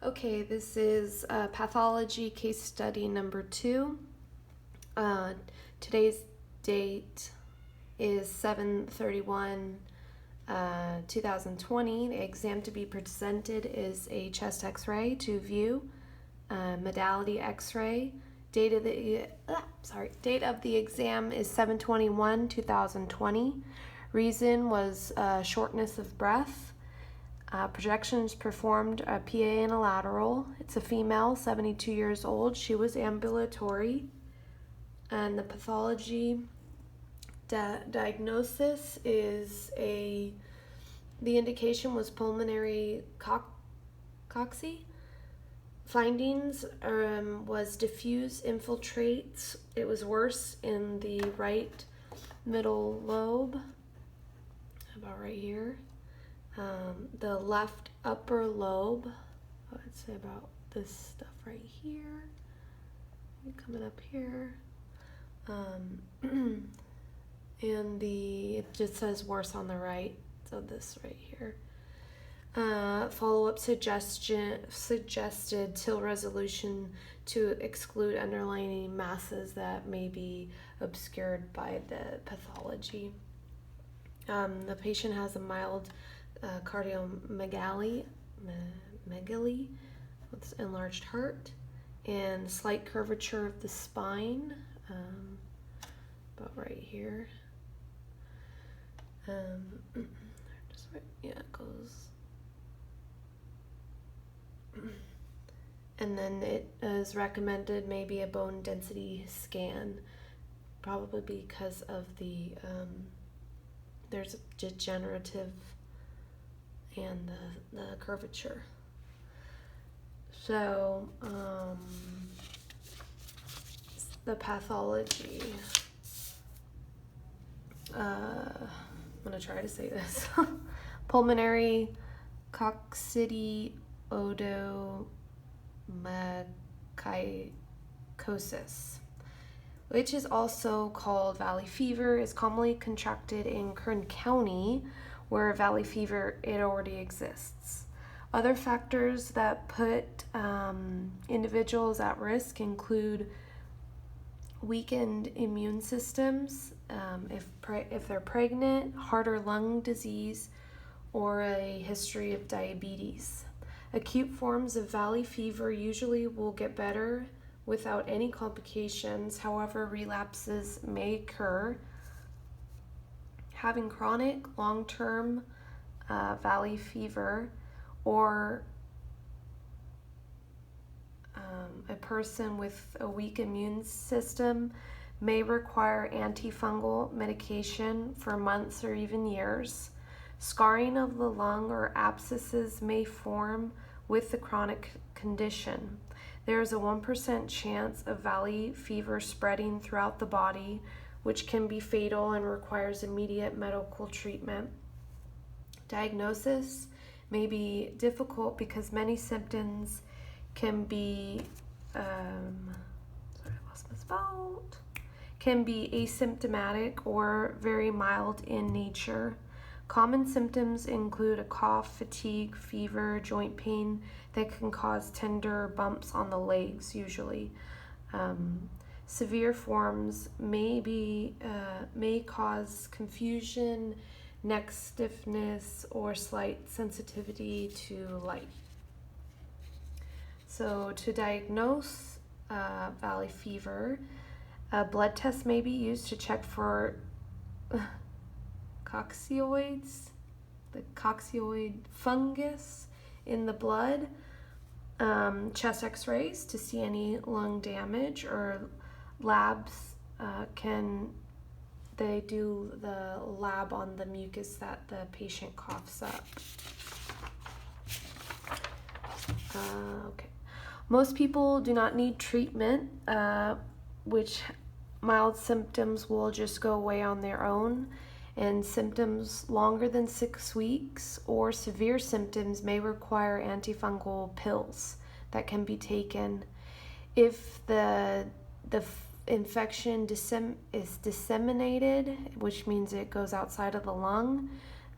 Okay, this is pathology case study number 2. Today's date is 7/31, 2020. The exam to be presented is a chest x-ray to view, modality x-ray. Date of the exam is 7/21/2020. Reason was shortness of breath. Projections performed a PA and a lateral. It's a female, 72 years old. She was ambulatory. And the pathology diagnosis is the indication was pulmonary coccidioidomycosis. Findings was diffuse infiltrates. It was worse in the right middle lobe, about right here. The left upper lobe, I'd say about this stuff right here, coming up here, and it just says worse on the right, so this right here. Follow-up suggested till resolution to exclude underlying masses that may be obscured by the pathology. The patient has a mild cardiomegaly with enlarged heart and slight curvature of the spine, about right here. Just right, yeah, it goes. And then it is recommended maybe a bone density scan, probably because of the there's a degenerative and the curvature. So the pathology, I'm going to try to say this. Pulmonary Coccidioidomycosis, which is also called valley fever, is commonly contracted in Kern County, where valley fever, it already exists. Other factors that put individuals at risk include weakened immune systems, if they're pregnant, heart or lung disease, or a history of diabetes. Acute forms of valley fever usually will get better without any complications. However, relapses may occur. Having chronic long-term valley fever, or a person with a weak immune system may require antifungal medication for months or even years. Scarring of the lung or abscesses may form with the chronic condition. There is a 1% chance of valley fever spreading throughout the body, which can be fatal and requires immediate medical treatment. Diagnosis may be difficult because many symptoms can be asymptomatic or very mild in nature. Common symptoms include a cough, fatigue, fever, joint pain that can cause tender bumps on the legs usually. Severe forms may cause confusion, neck stiffness, or slight sensitivity to light. So to diagnose valley fever, a blood test may be used to check for coccidioids, the coccidioid fungus in the blood, chest x-rays to see any lung damage, or labs they do the lab on the mucus that the patient coughs up. Okay. Most people do not need treatment, which mild symptoms will just go away on their own, and symptoms longer than 6 weeks or severe symptoms may require antifungal pills that can be taken. If the infection is disseminated, which means it goes outside of the lung,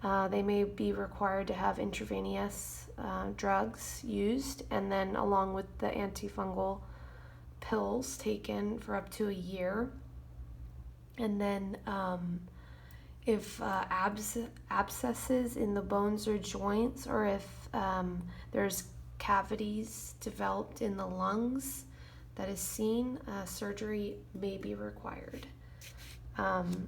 They may be required to have intravenous drugs used, and then along with the antifungal pills taken for up to a year. And then if abscesses in the bones or joints, or if there's cavities developed in the lungs that is seen, surgery may be required. And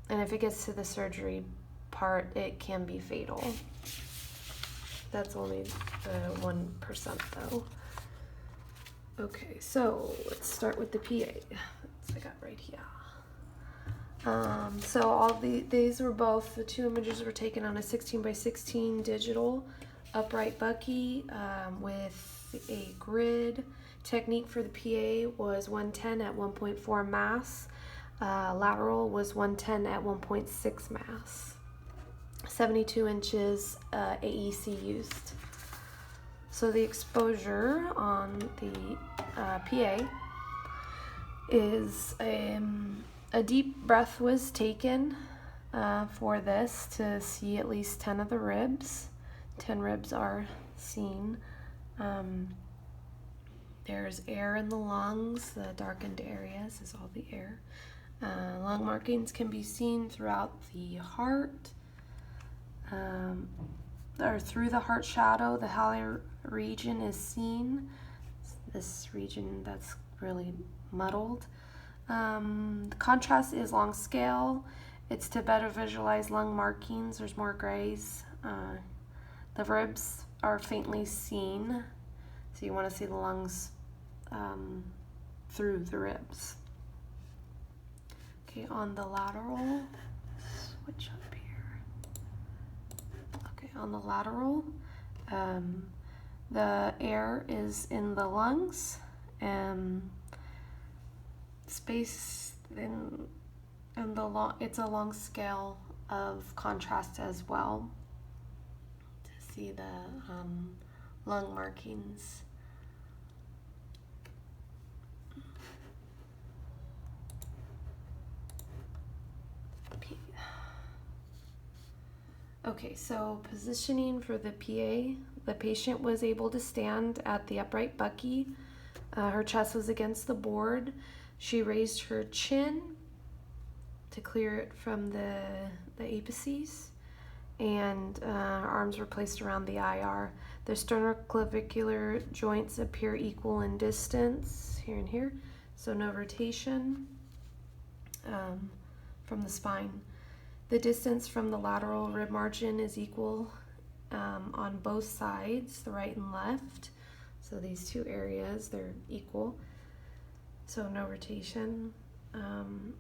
if it gets to the surgery part, it can be fatal. That's only 1% though. Okay, so let's start with the PA. That's I got right here. So these were both, the two images were taken on a 16x16 digital upright bucky with a grid. Technique for the PA was 110 at 1.4 mass. Lateral was 110 at 1.6 mass. 72 inches AEC used. So the exposure on the PA is a deep breath was taken for this to see at least 10 of the ribs. 10 ribs are seen. There's air in the lungs. The darkened areas is all the air. Lung markings can be seen throughout the heart, or through the heart shadow. The hilar region is seen. This region that's really muddled. The contrast is long scale. It's to better visualize lung markings. There's more grays. The ribs are faintly seen, so you want to see the lungs through the ribs. Okay, on the lateral, switch up here. Okay, on the lateral, the air is in the lungs, space in the it's a long scale of contrast as well to see the lung markings. Okay, so positioning for the PA. The patient was able to stand at the upright bucky. Her chest was against the board. She raised her chin to clear it from the apices, and her arms were placed around the IR. The sternoclavicular joints appear equal in distance, here and here, so no rotation from the spine. The distance from the lateral rib margin is equal on both sides, the right and left. So these two areas, they're equal. So no rotation. And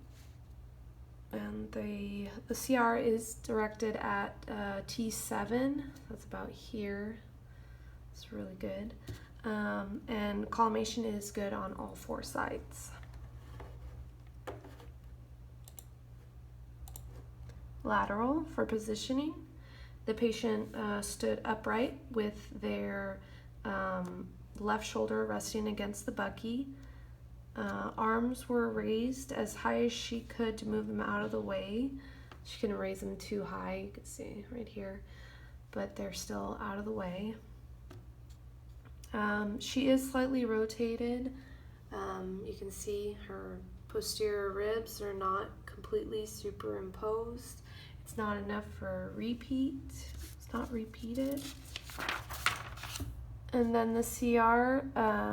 the CR is directed at T7. That's about here. It's really good. And collimation is good on all four sides. Lateral for positioning. The patient stood upright with their left shoulder resting against the bucky. Arms were raised as high as she could to move them out of the way. She couldn't raise them too high, you can see right here, but they're still out of the way. She is slightly rotated. You can see her posterior ribs are not completely superimposed. It's not enough for repeat. It's not repeated. And then the CR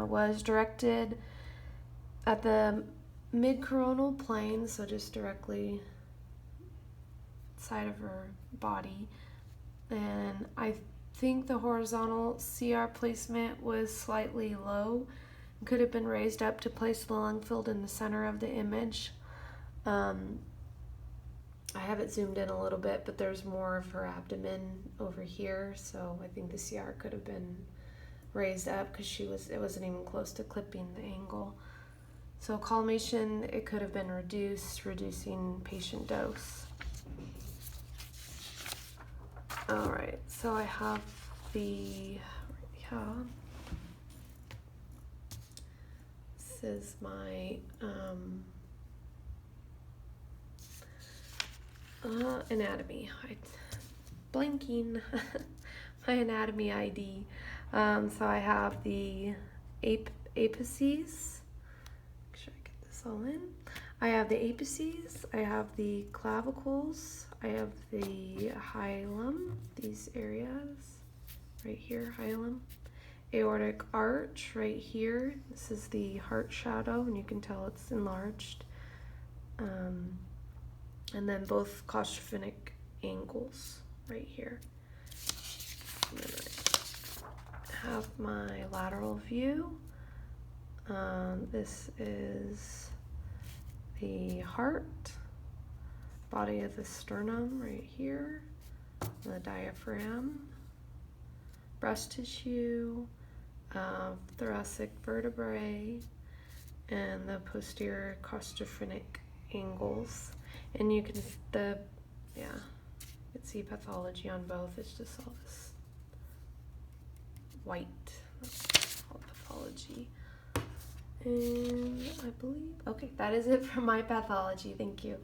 was directed at the mid-coronal plane, so just directly side of her body. And I think the horizontal CR placement was slightly low. It could have been raised up to place the lung field in the center of the image. I have it zoomed in a little bit, but there's more of her abdomen over here, so I think the CR could have been raised up because it wasn't even close to clipping the angle. So collimation, it could have been reducing patient dose. All right, so I have this is my Anatomy. Blanking. My anatomy ID. So I have the apices. Make sure I get this all in. I have the apices. I have the clavicles. I have the hilum. These areas right here, hilum. Aortic arch right here. This is the heart shadow, and you can tell it's enlarged. And then both claustrophrenic angles right here. And then I have my lateral view. This is the heart, body of the sternum right here, the diaphragm, breast tissue, thoracic vertebrae, and the posterior claustrophrenic angles. And you can see pathology on both. It's just all this white. That's called pathology. And I believe, okay, that is it for my pathology. Thank you.